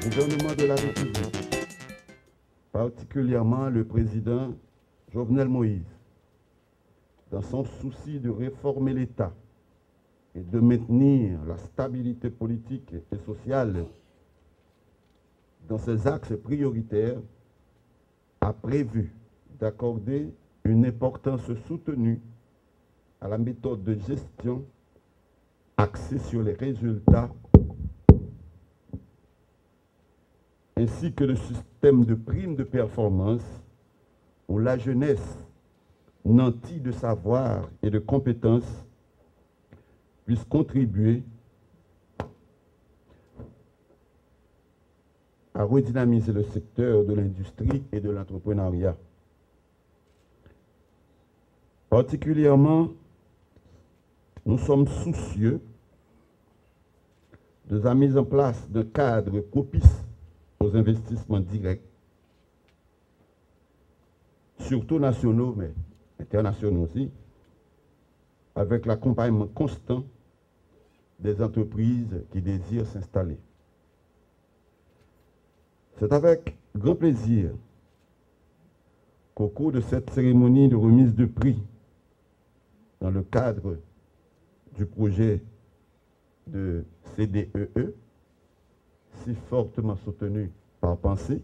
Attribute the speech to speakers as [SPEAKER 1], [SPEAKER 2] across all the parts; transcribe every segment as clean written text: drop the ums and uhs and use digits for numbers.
[SPEAKER 1] gouvernement de la République, particulièrement le président Jovenel Moïse, dans son souci de réformer l'État et de maintenir la stabilité politique et sociale dans ses axes prioritaires, a prévu d'accorder une importance soutenue à la méthode de gestion axée sur les résultats ainsi que le système de primes de performance où la jeunesse nantie de savoir et de compétences puisse contribuer à redynamiser le secteur de l'industrie et de l'entrepreneuriat. Particulièrement, nous sommes soucieux de la mise en place d'un cadre propice aux investissements directs, surtout nationaux, mais internationaux aussi, avec l'accompagnement constant des entreprises qui désirent s'installer. C'est avec grand plaisir qu'au cours de cette cérémonie de remise de prix, dans le cadre du projet de CDEE, si fortement soutenu par Pensée,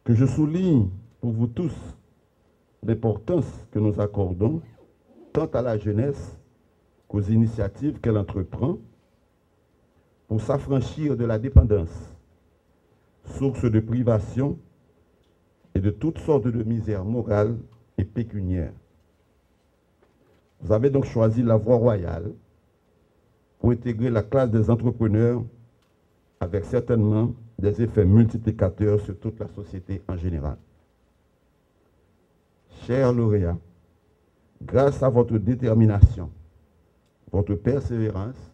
[SPEAKER 1] que je souligne pour vous tous l'importance que nous accordons tant à la jeunesse qu'aux initiatives qu'elle entreprend pour s'affranchir de la dépendance, source de privation et de toutes sortes de misères morales et pécuniaires. Vous avez donc choisi la voie royale pour intégrer la classe des entrepreneurs avec certainement des effets multiplicateurs sur toute la société en général. Chers lauréats, grâce à votre détermination, votre persévérance,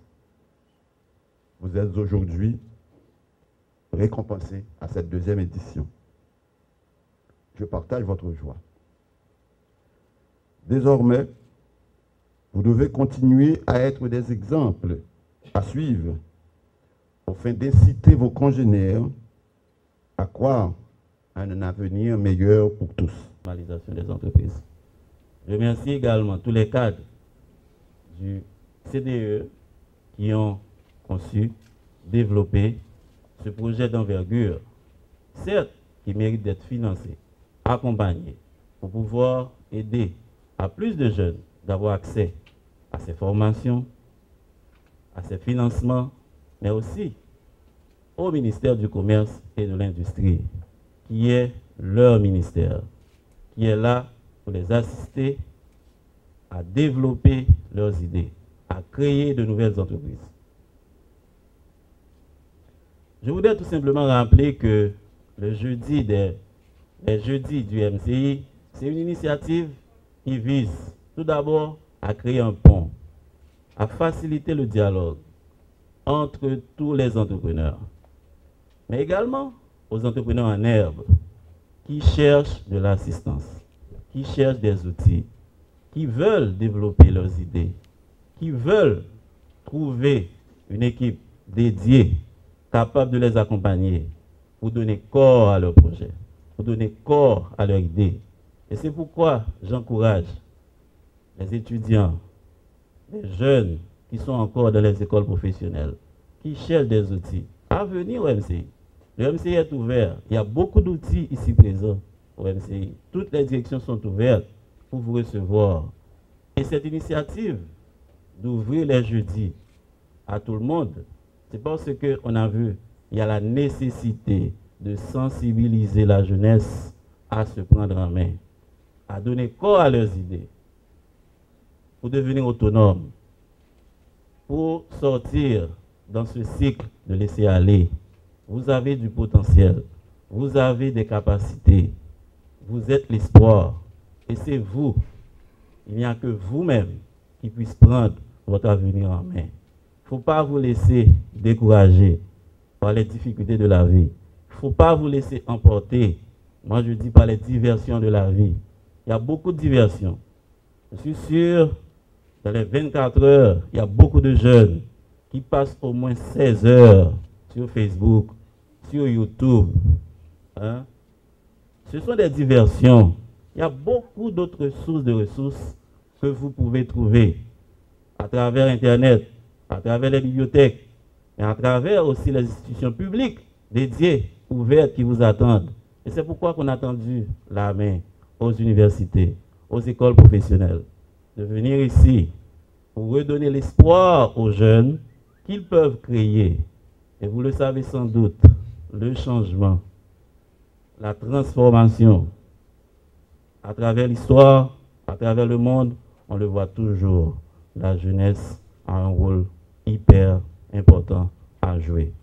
[SPEAKER 1] vous êtes aujourd'hui récompensés à cette deuxième édition. Je partage votre joie. Désormais, vous devez continuer à être des exemples à suivre afin d'inciter vos congénères à croire à un avenir meilleur pour tous.
[SPEAKER 2] Des entreprises. Je remercie également tous les cadres du CDE qui ont conçu, développé ce projet d'envergure, certes qui mérite d'être financé, accompagné, pour pouvoir aider à plus de jeunes d'avoir accès à ces formations, à ces financements, mais aussi au ministère du Commerce et de l'Industrie, qui est leur ministère, qui est là pour les assister à développer leurs idées, à créer de nouvelles entreprises. Je voudrais tout simplement rappeler que les jeudis du MCI, c'est une initiative qui vise tout d'abord à créer un pont, à faciliter le dialogue entre tous les entrepreneurs, mais également aux entrepreneurs en herbe qui cherchent de l'assistance, qui cherchent des outils, qui veulent développer leurs idées, qui veulent trouver une équipe dédiée, capable de les accompagner pour donner corps à leur projet, pour donner corps à leur idée. Et c'est pourquoi j'encourage les étudiants, les jeunes qui sont encore dans les écoles professionnelles, qui cherchent des outils, à venir au MCI. Le MCI est ouvert. Il y a beaucoup d'outils ici présents au MCI. Toutes les directions sont ouvertes pour vous recevoir. Et cette initiative d'ouvrir les jeudis à tout le monde, c'est parce qu'on a vu qu'il y a la nécessité de sensibiliser la jeunesse à se prendre en main, à donner corps à leurs idées, pour devenir autonomes, pour sortir dans ce cycle de laisser aller. Vous avez du potentiel, vous avez des capacités, vous êtes l'espoir, et c'est vous, il n'y a que vous-même qui puisse prendre votre avenir en main. Il ne faut pas vous laisser décourager par les difficultés de la vie. Il ne faut pas vous laisser emporter, moi je dis, par les diversions de la vie. Il y a beaucoup de diversions. Je suis sûr, dans les 24 heures, il y a beaucoup de jeunes qui passent au moins 16 heures sur Facebook, sur YouTube. Hein? Ce sont des diversions. Il y a beaucoup d'autres sources de ressources que vous pouvez trouver à travers Internet, à travers les bibliothèques, mais à travers aussi les institutions publiques dédiées, ouvertes, qui vous attendent. Et c'est pourquoi on a tendu la main aux universités, aux écoles professionnelles, de venir ici pour redonner l'espoir aux jeunes qu'ils peuvent créer. Et vous le savez sans doute, le changement, la transformation, à travers l'histoire, à travers le monde, on le voit toujours. La jeunesse a un rôle hyper important à jouer.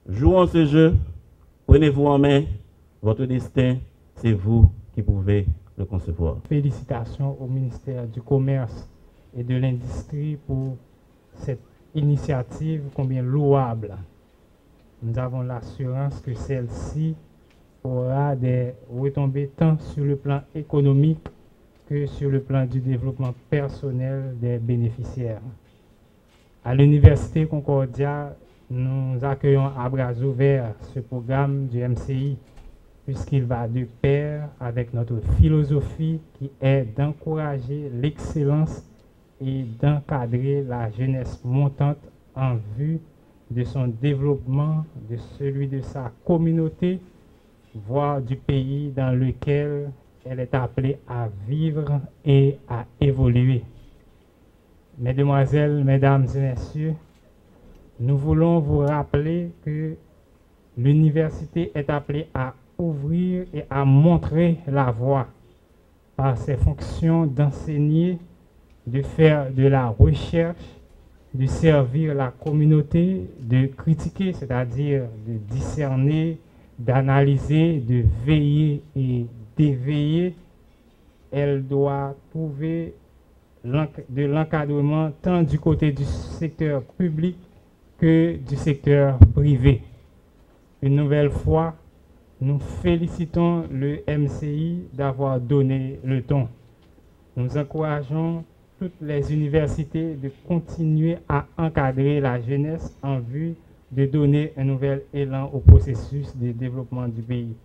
[SPEAKER 2] Jouons ce jeu, prenez-vous en main, votre destin, c'est vous qui pouvez le concevoir.
[SPEAKER 3] Félicitations au ministère du Commerce et de l'Industrie pour cette initiative combien louable. Nous avons l'assurance que celle-ci aura des retombées tant sur le plan économique que sur le plan du développement personnel des bénéficiaires. À l'Université Concordia, nous accueillons à bras ouverts ce programme du MCI, puisqu'il va de pair avec notre philosophie qui est d'encourager l'excellence et d'encadrer la jeunesse montante en vue de son développement, de celui de sa communauté, voire du pays dans lequel elle est appelée à vivre et à évoluer. Mesdemoiselles, mesdames et messieurs, nous voulons vous rappeler que l'université est appelée à ouvrir et à montrer la voie par ses fonctions d'enseigner, de faire de la recherche, de servir la communauté, de critiquer, c'est-à-dire de discerner, d'analyser, de veiller et d'éveiller. Elle doit trouver de l'encadrement tant du côté du secteur public que du secteur privé. Une nouvelle fois, nous félicitons le MCI d'avoir donné le ton. Nous encourageons toutes les universités de continuer à encadrer la jeunesse en vue de donner un nouvel élan au processus de développement du pays.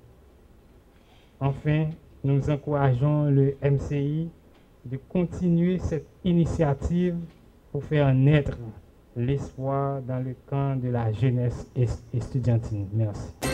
[SPEAKER 3] Enfin, nous encourageons le MCI de continuer cette initiative pour faire naître l'espoir dans le camp de la jeunesse estudiantine. Merci.